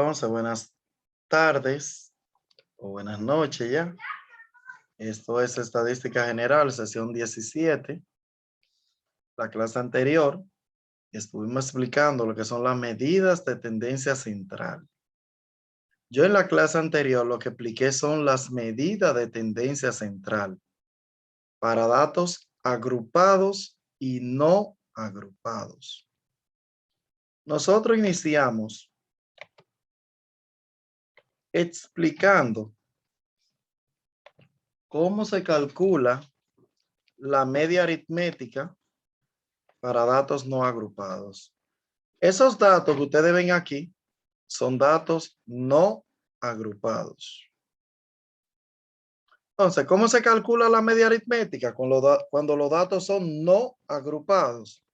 Entonces, buenas tardes o buenas noches ya. Esto es Estadística General, sesión 17. La clase anterior estuvimos explicando lo que son las medidas de tendencia central. Yo en la clase anterior lo que expliqué son las medidas de tendencia central para datos agrupados y no agrupados. Nosotros iniciamos explicando cómo se calcula la media aritmética para datos no agrupados. Esos datos que ustedes ven aquí son datos no agrupados. Entonces, ¿cómo se calcula la media aritmética cuando los datos son no agrupados?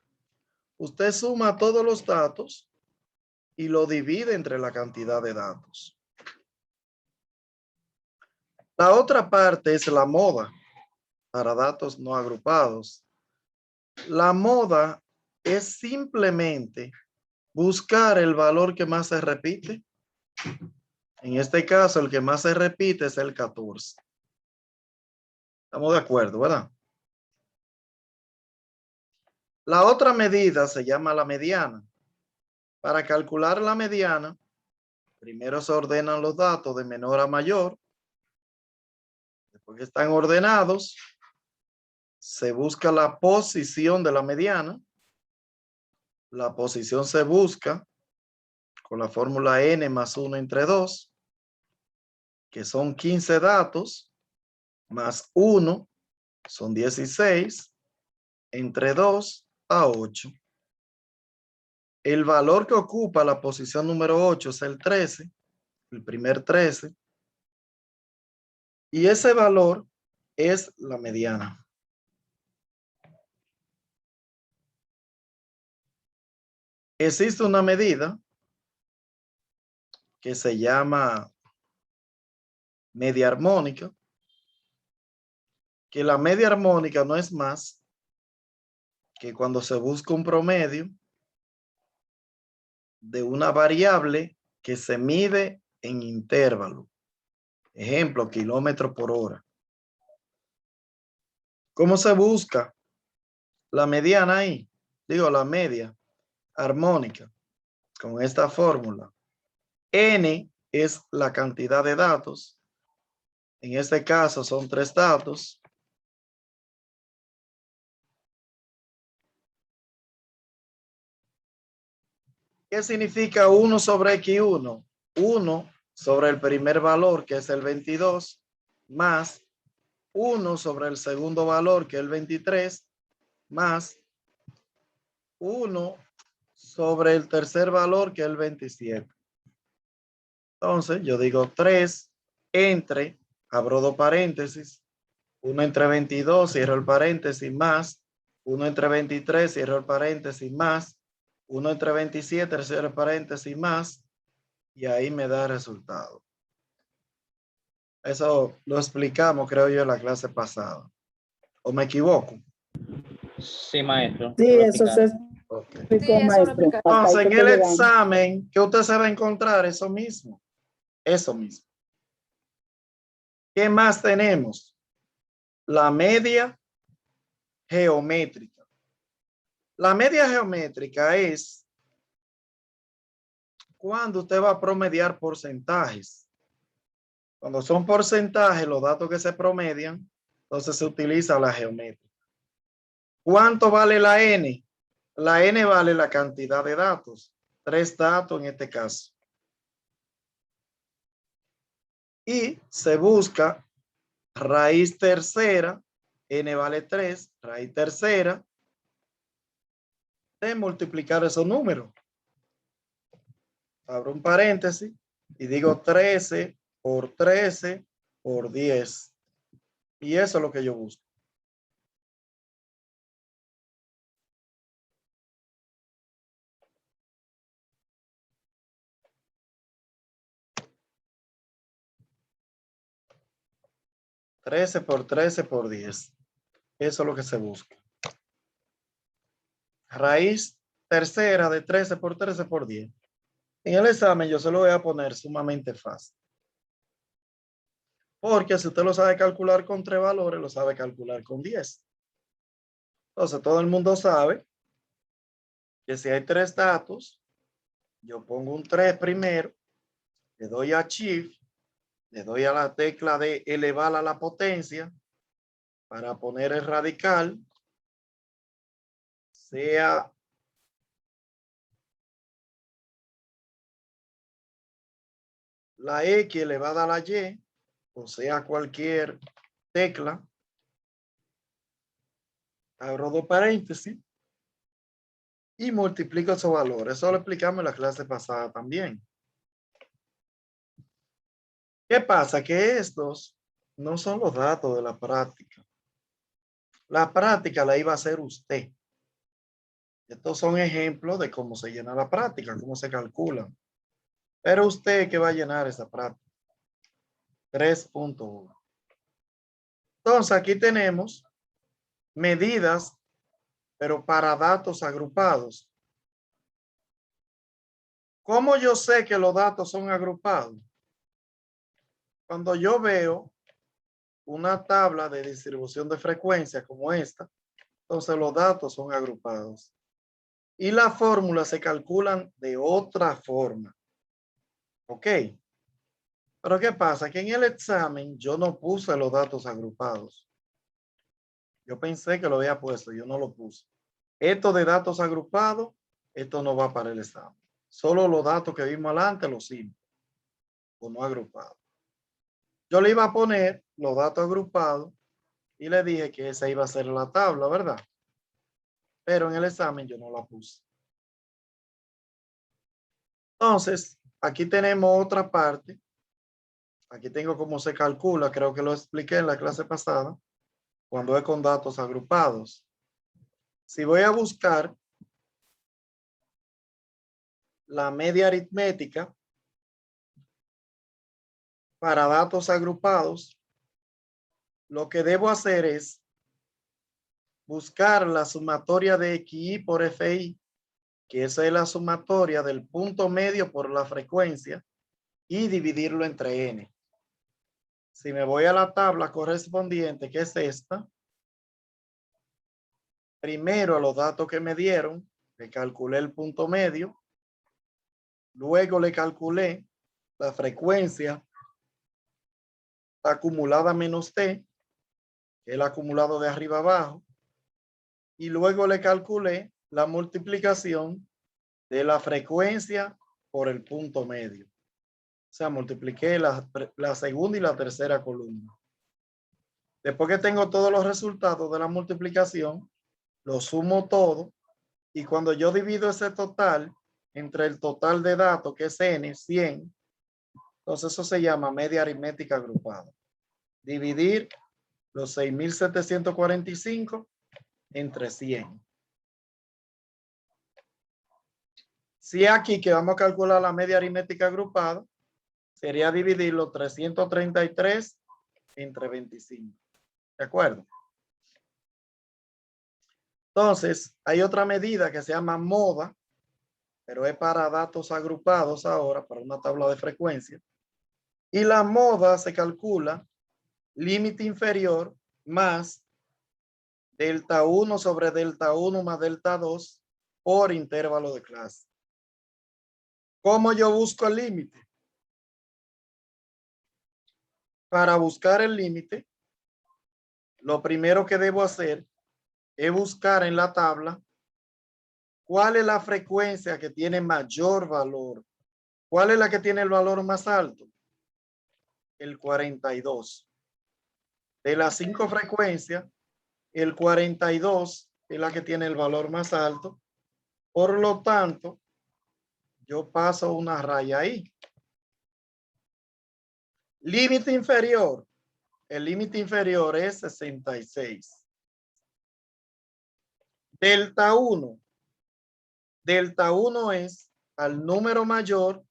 Usted suma todos los datos y lo divide entre la cantidad de datos. La otra parte es la moda para datos no agrupados. La moda es simplemente buscar el valor que más se repite. En este caso, el que más se repite es el 14. Estamos de acuerdo, ¿verdad? La otra medida se llama la mediana. Para calcular la mediana, primero se ordenan los datos de menor a mayor. Después que están ordenados, se busca la posición de la mediana. La posición se busca con la fórmula n más 1 entre 2, que son 15 datos, más 1 son 16, entre 2 a 8. El valor que ocupa la posición número 8 es el 13, el primer 13, y ese valor es la mediana. Existe una medida que se llama media armónica, que la media armónica no es más que cuando se busca un promedio de una variable que se mide en intervalo. Ejemplo, kilómetros por hora. ¿Cómo se busca la mediana ahí? Digo, la media armónica con esta fórmula. N es la cantidad de datos. En este caso son 3 datos. ¿Qué significa 1 sobre X1? 1 sobre el primer valor, que es el 22, más 1 sobre el segundo valor, que es el 23, más 1 sobre el tercer valor, que es el 27. Entonces, yo digo 3 entre, abro dos paréntesis, 1 entre 22, cierro el paréntesis, más 1 entre 23, cierro el paréntesis, más 1 entre 27, cierro el paréntesis, más, y ahí me da el resultado. Eso lo explicamos, creo yo, en la clase pasada. ¿O me equivoco? Sí, maestro. Sí, eso se Okay. explicó, maestro. Entonces, en el examen, ¿qué usted se va a encontrar? Eso mismo. Eso mismo. ¿Qué más tenemos? La media geométrica. La media geométrica es cuando usted va a promediar porcentajes. Cuando son porcentajes, los datos que se promedian, entonces se utiliza la geométrica. ¿Cuánto vale la N? La N vale la cantidad de datos. 3 datos en este caso. Y se busca raíz tercera, N vale 3, raíz tercera, de multiplicar esos números. Abro un paréntesis y digo 13 por 13 por 10. Y eso es lo que yo busco. Trece por 13 por 10. Eso es lo que se busca. Raíz tercera de 13 por 10. En el examen yo se lo voy a poner sumamente fácil. Porque si usted lo sabe calcular con 3 valores, lo sabe calcular con 10. Entonces todo el mundo sabe que si hay 3 datos, yo pongo un 3 primero, le doy a Shift, le doy a la tecla de elevar a la potencia para poner el radical, sea la X elevada a la Y, o sea cualquier tecla, abro 2 paréntesis y multiplico esos valores. Eso lo explicamos en la clase pasada también. ¿Qué pasa? Que estos no son los datos de la práctica. La práctica la iba a hacer usted. Estos son ejemplos de cómo se llena la práctica, cómo se calcula. Pero usted que va a llenar esa práctica. 3.1. Entonces aquí tenemos medidas, pero para datos agrupados. ¿Cómo yo sé que los datos son agrupados? Cuando yo veo una tabla de distribución de frecuencia como esta, entonces los datos son agrupados. Y las fórmulas se calculan de otra forma. ¿Ok? Pero ¿qué pasa? Que en el examen yo no puse los datos agrupados. Yo pensé que lo había puesto, yo no lo puse. Esto de datos agrupados, esto no va para el examen. Solo los datos que vimos adelante, los simples, o no agrupados. Yo le iba a poner los datos agrupados y le dije que esa iba a ser la tabla, ¿verdad? Pero en el examen yo no la puse. Entonces, aquí tenemos otra parte. Aquí tengo cómo se calcula, creo que lo expliqué en la clase pasada, cuando es con datos agrupados. Si voy a buscar la media aritmética para datos agrupados, lo que debo hacer es buscar la sumatoria de XI por FI, que esa es la sumatoria del punto medio por la frecuencia, y dividirlo entre N. Si me voy a la tabla correspondiente, que es esta, primero a los datos que me dieron, le calculé el punto medio, luego le calculé la frecuencia acumulada menos T, que es el acumulado de arriba abajo, y luego le calculé la multiplicación de la frecuencia por el punto medio. O sea, multipliqué la segunda y la tercera columna. Después que tengo todos los resultados de la multiplicación, lo sumo todo, y cuando yo divido ese total entre el total de datos, que es N, 100, entonces eso se llama media aritmética agrupada. Dividir los 6.745 entre 100. Si aquí que vamos a calcular la media aritmética agrupada, sería dividir los 333 entre 25. ¿De acuerdo? Entonces, hay otra medida que se llama moda, pero es para datos agrupados ahora, para una tabla de frecuencia. Y la moda se calcula límite inferior más delta 1 sobre delta 1 más delta 2 por intervalo de clase. ¿Cómo yo busco el límite? Para buscar el límite, lo primero que debo hacer es buscar en la tabla cuál es la frecuencia que tiene mayor valor. ¿Cuál es la que tiene el valor más alto? El 42. De las 5 frecuencias, el 42 es la que tiene el valor más alto. Por lo tanto, yo paso una raya ahí. Límite inferior. El límite inferior es 66. Delta 1. Delta 1 es al número mayor,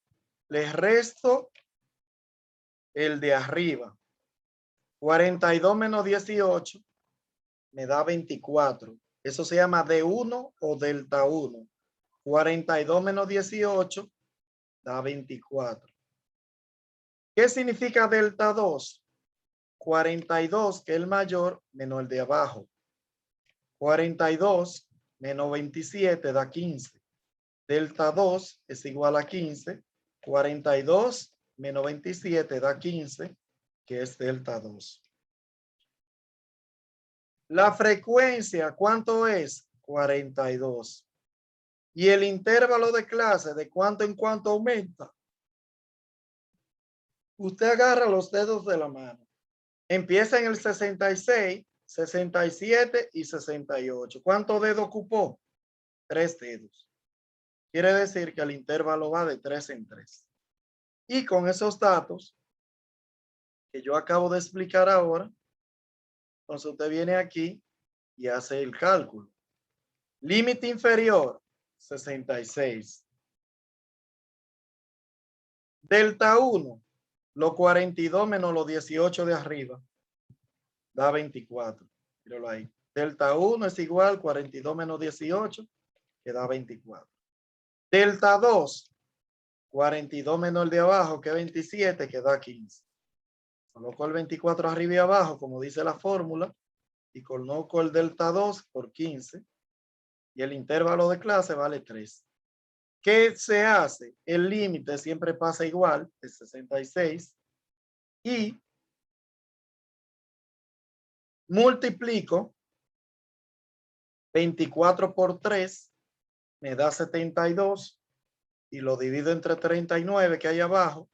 le resto el de arriba. 42 menos 18 me da 24. Eso se llama D1 o delta 1. 42 menos 18 da 24. ¿Qué significa delta 2? 42, que es el mayor, menos el de abajo. 42 menos 27 da 15. Delta 2 es igual a 15. 42 menos 27 da 15, que es delta 2. La frecuencia, ¿cuánto es? 42. Y el intervalo de clase, ¿de cuánto en cuánto aumenta? Usted agarra los dedos de la mano. Empieza en el 66, 67 y 68. ¿Cuántos dedos ocupó? 3 dedos. Quiere decir que el intervalo va de 3 en 3. Y con esos datos que yo acabo de explicar ahora, entonces usted viene aquí y hace el cálculo. Límite inferior, 66. Delta 1, los 42 menos los 18 de arriba, da 24. Míralo ahí. Delta 1 es igual a 42 menos 18, que da 24. Delta 2, 42 menos el de abajo, que es 27, que da 15. Coloco el 24 arriba y abajo, como dice la fórmula, y coloco el delta 2 por 15, y el intervalo de clase vale 3. ¿Qué se hace? El límite siempre pasa igual, de 66, y multiplico 24 por 3, me da 72, y lo divido entre 39 que hay abajo,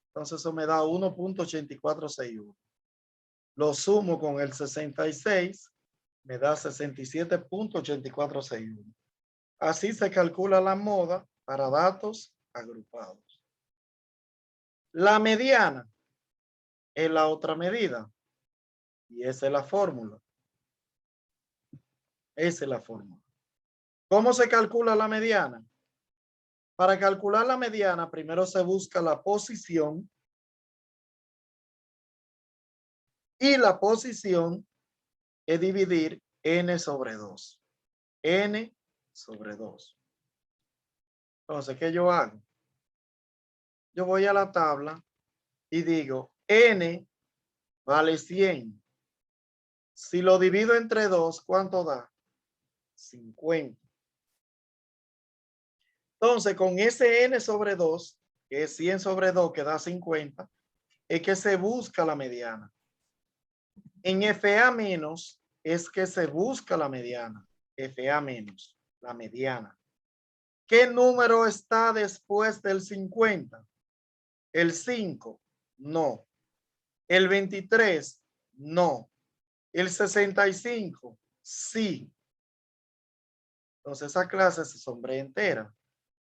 entonces eso me da 1.8461. Lo sumo con el 66, me da 67.8461. Así se calcula la moda para datos agrupados. La mediana es la otra medida, y esa es la fórmula. Esa es la fórmula. ¿Cómo se calcula la mediana? Para calcular la mediana, primero se busca la posición, y la posición es dividir n sobre 2. N sobre 2. Entonces, ¿qué yo hago? Yo voy a la tabla y digo, n vale 100. Si lo divido entre 2, ¿cuánto da? 50. Entonces, con ese n sobre 2, que es 100 sobre 2, que da 50, es que se busca la mediana. En FA menos es que se busca la mediana. FA menos, la mediana. ¿Qué número está después del 50? ¿El 5? No. ¿El 23? No. ¿El 65? Sí. Entonces esa clase se sombrea entera.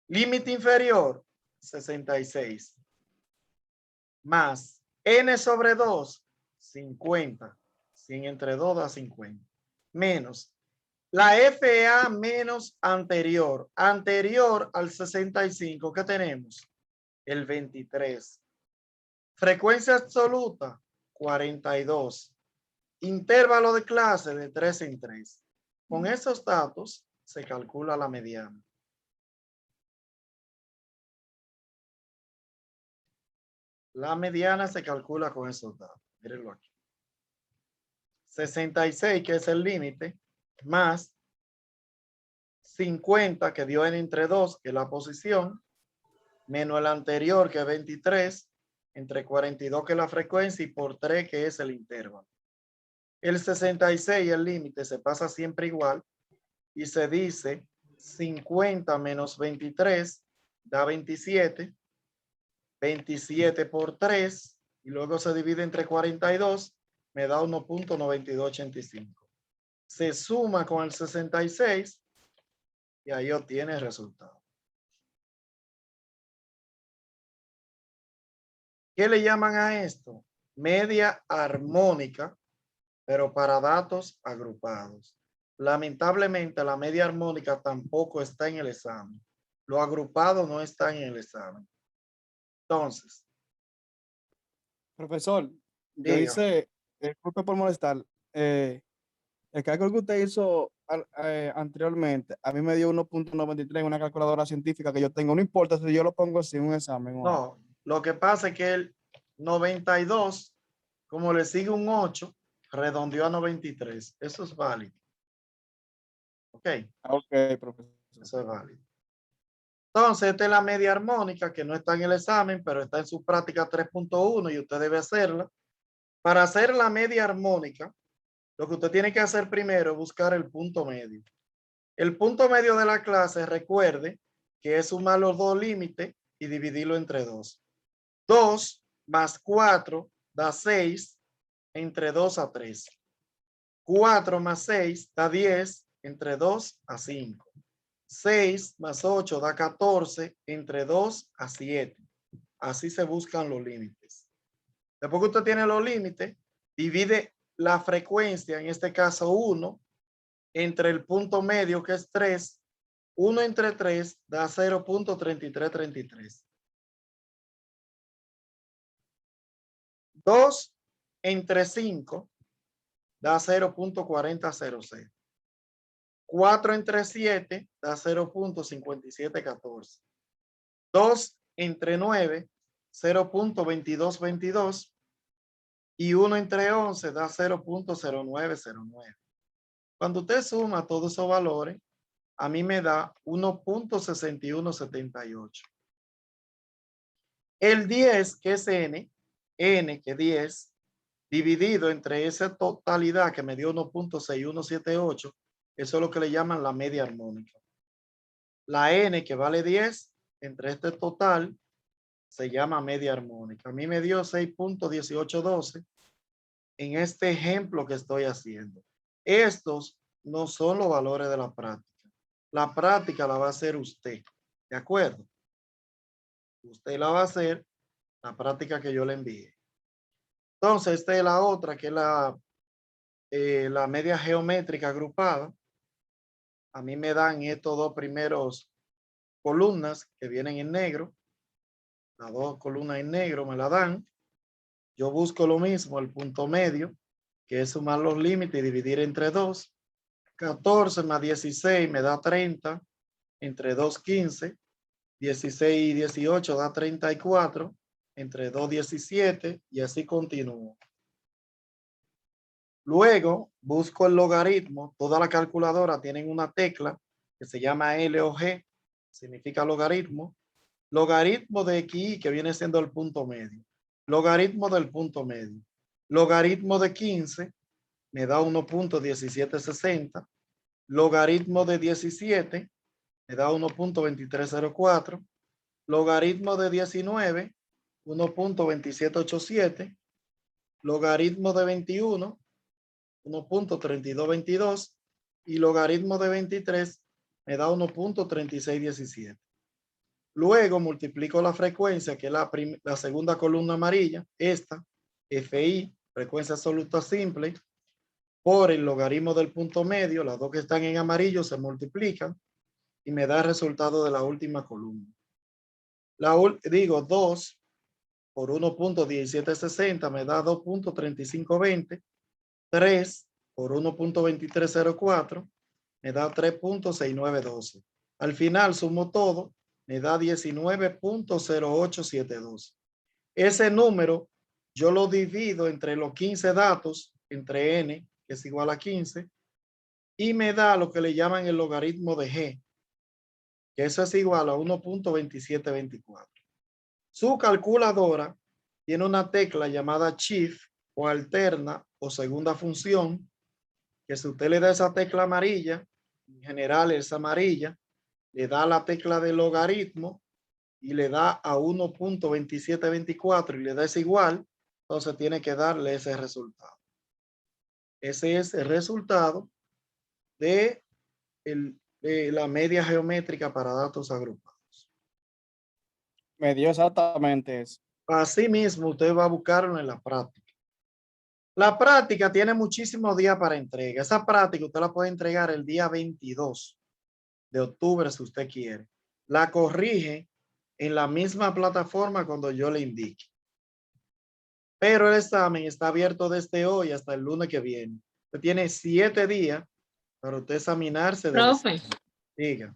Límite inferior, 66. Más n sobre 2, 50. 100 entre 2 da 50. Menos la FA menos anterior. Anterior al 65, ¿qué tenemos? El 23. Frecuencia absoluta, 42. Intervalo de clase de 3 en 3. Con esos datos se calcula la mediana. La mediana se calcula con esos datos. Mírenlo aquí. 66, que es el límite, más 50, que dio n entre 2, que es la posición, menos el anterior, que es 23, entre 42, que es la frecuencia, y por 3, que es el intervalo. El 66, el límite, se pasa siempre igual, y se dice 50 menos 23 da 27, 27 por 3, y luego se divide entre 42, me da 1.9285. Se suma con el 66 y ahí obtiene el resultado. ¿Qué le llaman a esto? Media armónica, pero para datos agrupados. Lamentablemente, la media armónica tampoco está en el examen. Lo agrupado no está en el examen. Entonces, Profesor, yo diga. hice, disculpe por molestar, el cálculo que usted hizo anteriormente, a mí me dio 1.93 en una calculadora científica que yo tengo. No importa si yo lo pongo sin un examen. O algo. No, lo que pasa es que el 92, como le sigue un 8, redondeó a 93. Eso es válido. Ok, Ok, profesor. eso es válido. Entonces, esta es la media armónica que no está en el examen, pero está en su práctica 3.1 y usted debe hacerla. Para hacer la media armónica, lo que usted tiene que hacer primero es buscar el punto medio. El punto medio de la clase, recuerde que es sumar los dos límites y dividirlo entre 2. 2 más 4 da 6 entre 2 a 3. 4 más 6 da 10 entre 2 a 5. 6 más 8 da 14 entre 2 a 7. Así se buscan los límites. Después que usted tiene los límites, divide la frecuencia, en este caso 1, entre el punto medio que es 3. 1 entre 3 da 0.3333. 2 entre 5 da 0.4000. 4 entre 7 da 0.5714. 2 entre 9, 0.2222. Y 1 entre 11 da 0.0909. Cuando usted suma todos esos valores, a mí me da 1.6178. El 10, que es n que es 10, dividido entre esa totalidad que me dio 1.6178, eso es lo que le llaman la media armónica. La n, que vale 10, entre este total, se llama media armónica. A mí me dio 6.1812 en este ejemplo que estoy haciendo. Estos no son los valores de la práctica. La práctica la va a hacer usted, ¿de acuerdo? Usted la va a hacer, la práctica que yo le envíe. Entonces, esta es la otra, que es la media geométrica agrupada. A mí me dan estos dos primeros columnas que vienen en negro. Las dos columnas en negro me la dan. Yo busco lo mismo, el punto medio, que es sumar los límites y dividir entre 2. 14 más 16 me da 30, entre 2, 15. 16 y 18 da 34, entre 2, 17, y así continúo. Luego busco el logaritmo. Toda la calculadora tienen una tecla que se llama L o G, significa logaritmo. Logaritmo de x, que viene siendo el punto medio. Logaritmo del punto medio. Logaritmo de 15 me da 1.1760. Logaritmo de 17 me da 1.2304. Logaritmo de 19, 1.2787. Logaritmo de 21, 1.3222. Y logaritmo de 23 me da 1.3617. Luego multiplico la frecuencia, que es la segunda columna amarilla, esta, FI, frecuencia absoluta simple, por el logaritmo del punto medio. Las dos que están en amarillo se multiplican y me da el resultado de la última columna. Digo 2 por 1.1760 me da 2.3520. 3 por 1.2304 me da 3.6912. Al final sumo todo, me da 19.0872. Ese número yo lo divido entre los 15 datos, entre n, que es igual a 15, y me da lo que le llaman el logaritmo de g, que eso es igual a 1.2724. Su calculadora tiene una tecla llamada Shift o alterna o segunda función, que si usted le da esa tecla amarilla, en general es amarilla, le da la tecla de logaritmo y le da a 1.2724 y le da ese igual, entonces tiene que darle ese resultado. Ese es el resultado de la media geométrica para datos agrupados. Me dio exactamente eso. Así mismo usted va a buscarlo en la práctica. La práctica tiene muchísimos días para entrega. Esa práctica usted la puede entregar el día 22 de octubre si usted quiere. La corrige en la misma plataforma cuando yo le indique. Pero el examen está abierto desde hoy hasta el lunes que viene. Usted tiene 7 días Para usted examinarse. Del Profe, diga.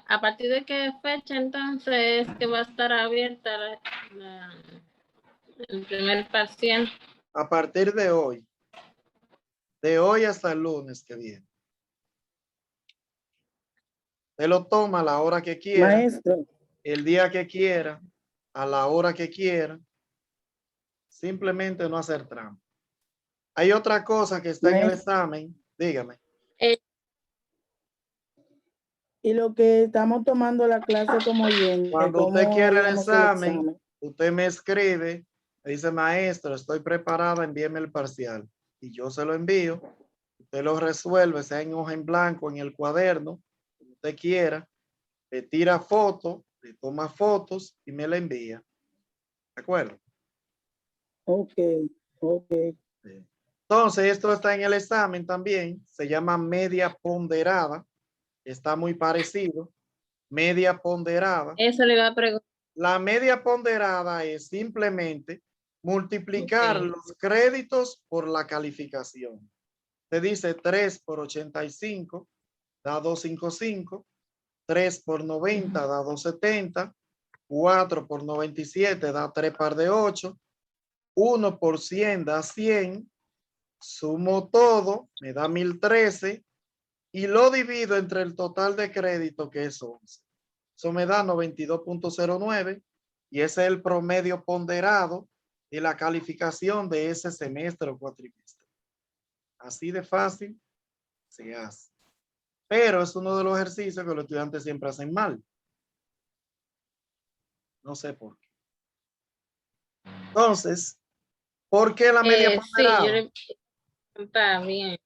¿a partir de qué fecha entonces que va a estar abierta el primer parcial? A partir de hoy. De hoy hasta el lunes que viene. Usted lo toma a la hora que quiera, Maestro, el día que quiera, a la hora que quiera. Simplemente no hacer trampa. Hay otra cosa que está en el examen. Dígame. y lo que estamos tomando la clase como oyente, Cuando usted ¿cómo quiere el haríamos examen, usted me escribe, me dice, maestro, estoy preparada, envíeme el parcial. Y yo se lo envío. Usted lo resuelve, sea en hoja en blanco, en el cuaderno, como usted quiera. Le tira fotos, le toma fotos y me la envía. ¿De acuerdo? Ok. Sí. Entonces, esto está en el examen también. Se llama media ponderada. Está muy parecido. Media ponderada. Eso le va a preguntar. La media ponderada es simplemente multiplicar Ok. los créditos por la calificación. Se dice 3 por 85 da 255, 3 por 90 da 270, 4 por 97 da 3 par de 8, 1 por 100 da 100, sumo todo, me da 1013 y lo divido entre el total de crédito que es 11. Eso me da 92.09 y ese es el promedio ponderado de la calificación de ese semestre o cuatrimestre. Así de fácil se hace. Pero es uno de los ejercicios que los estudiantes siempre hacen mal. No sé por qué. Entonces, ¿por qué la media ponderada? Sí, yo le está bien.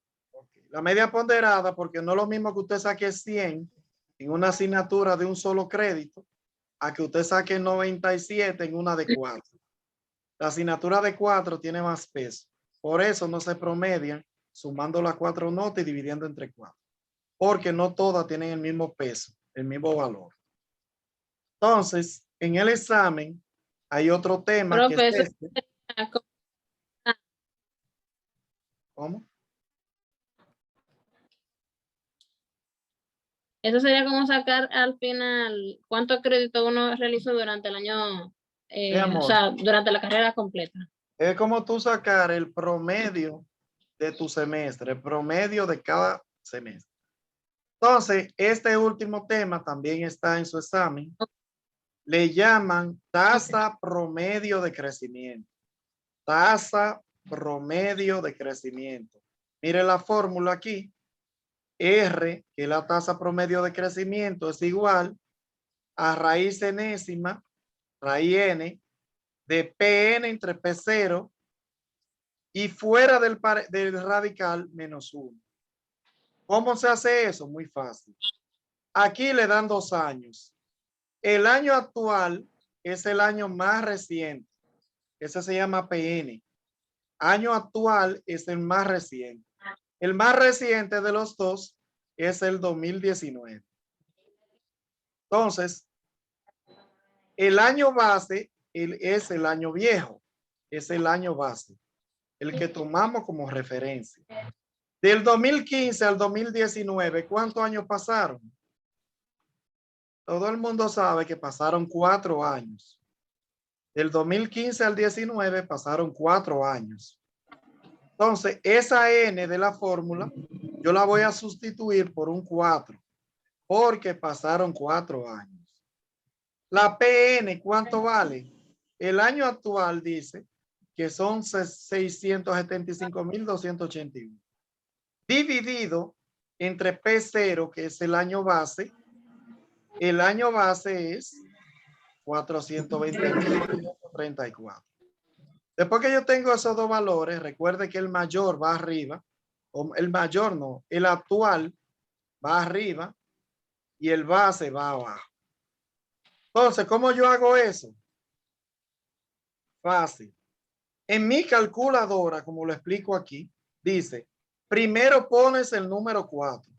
La media ponderada, porque no es lo mismo que usted saque 100 en una asignatura de un solo crédito, a que usted saque 97 en una de 4. La asignatura de 4 tiene más peso. Por eso no se promedian sumando las 4 notas y dividiendo entre 4. Porque no todas tienen el mismo peso, el mismo valor. Entonces, en el examen hay otro tema que es Profe, eso este. ¿Cómo? Eso sería como sacar al final cuánto crédito uno realizó durante el año, Mi o amor, sea, durante la carrera completa. es como tú sacar el promedio de tu semestre, el promedio de cada semestre. Entonces, este último tema también está en su examen. Le llaman tasa promedio de crecimiento. Tasa promedio de crecimiento. Mire la fórmula aquí. R, que es la tasa promedio de crecimiento, es igual a raíz enésima, raíz n, de Pn entre P0 y fuera del radical menos 1. ¿Cómo se hace eso? Muy fácil. Aquí le dan 2 años. El año actual es el año más reciente. Ese se llama PN. Año actual es el más reciente. El más reciente de los dos es el 2019. Entonces, el año base es el año viejo. Es el año base. El que tomamos como referencia. Del 2015 al 2019, ¿cuántos años pasaron? Todo el mundo sabe que pasaron 4 años. Del 2015 al 19 pasaron 4 años. Entonces, esa n de la fórmula, yo la voy a sustituir por un 4, porque pasaron 4 años. La PN, ¿cuánto vale? El año actual dice que son 675.281. Dividido entre P0, que es el año base. El año base es 420.134. Después que yo tengo esos dos valores, recuerde que el mayor va arriba, o el mayor no, el actual va arriba y el base va abajo. Entonces, ¿cómo yo hago eso? Fácil. En mi calculadora, como lo explico aquí, dice, primero pones el número 4,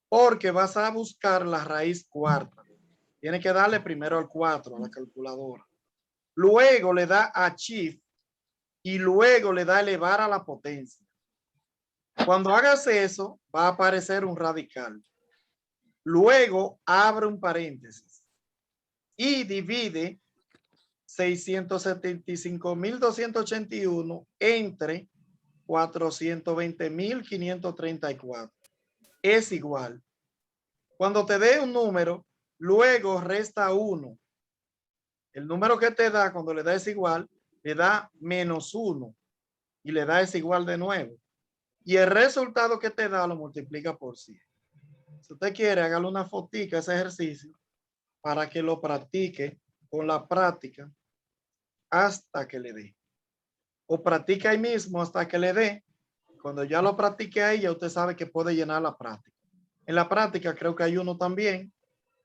porque vas a buscar la raíz cuarta. Tienes que darle primero al 4 a la calculadora. Luego le da a Shift y luego le da elevar a la potencia. Cuando hagas eso, va a aparecer un radical. Luego abre un paréntesis y divide 675.281 entre 420.534. Es igual. Cuando te dé un número, luego resta 1. El número que te da cuando le da es igual, le da -1 y le da es igual de nuevo. Y el resultado que te da lo multiplica por 100. Si usted quiere, hágale una fotica a ese ejercicio para que lo practique con la práctica hasta que le dé. O practica ahí mismo hasta que le dé. Cuando ya lo practique ahí, ya usted sabe que puede llenar la práctica. En la práctica creo que hay uno también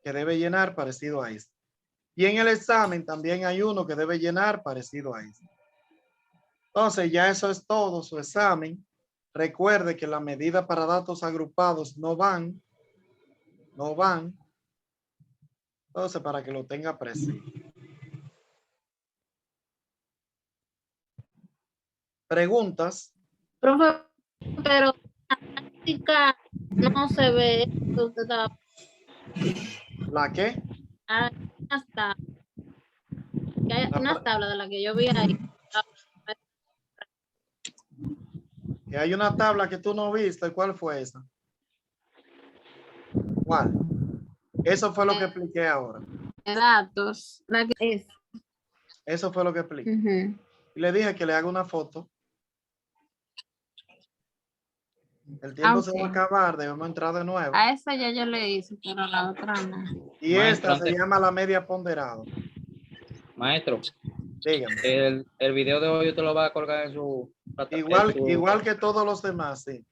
que debe llenar parecido a este. Y en el examen también hay uno que debe llenar parecido a este. Entonces ya eso es todo su examen. Recuerde que la medida para datos agrupados no van. Entonces, para que lo tenga presente. ¿Preguntas? Profe, pero la práctica no se ve esto, usted está ¿La qué? hasta que hay La unas tablas de las que yo vi ahí. Que hay una tabla que tú no viste. ¿Cuál fue esa? ¿Cuál? Eso fue lo que expliqué ahora. De datos, la que es. Eso fue lo que expliqué. Ujú. Y le dije que le haga una foto. El tiempo se va a Ok. acabar, debemos entrar de nuevo. A esa ya yo le hice, pero a la otra no. Y Maestro, esta se llama la media ponderada. Maestro, Dígame. el video de hoy usted lo va a colgar en su Igual que todos los demás, sí.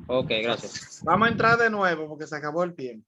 Ok, gracias. Vamos a entrar de nuevo porque se acabó el tiempo.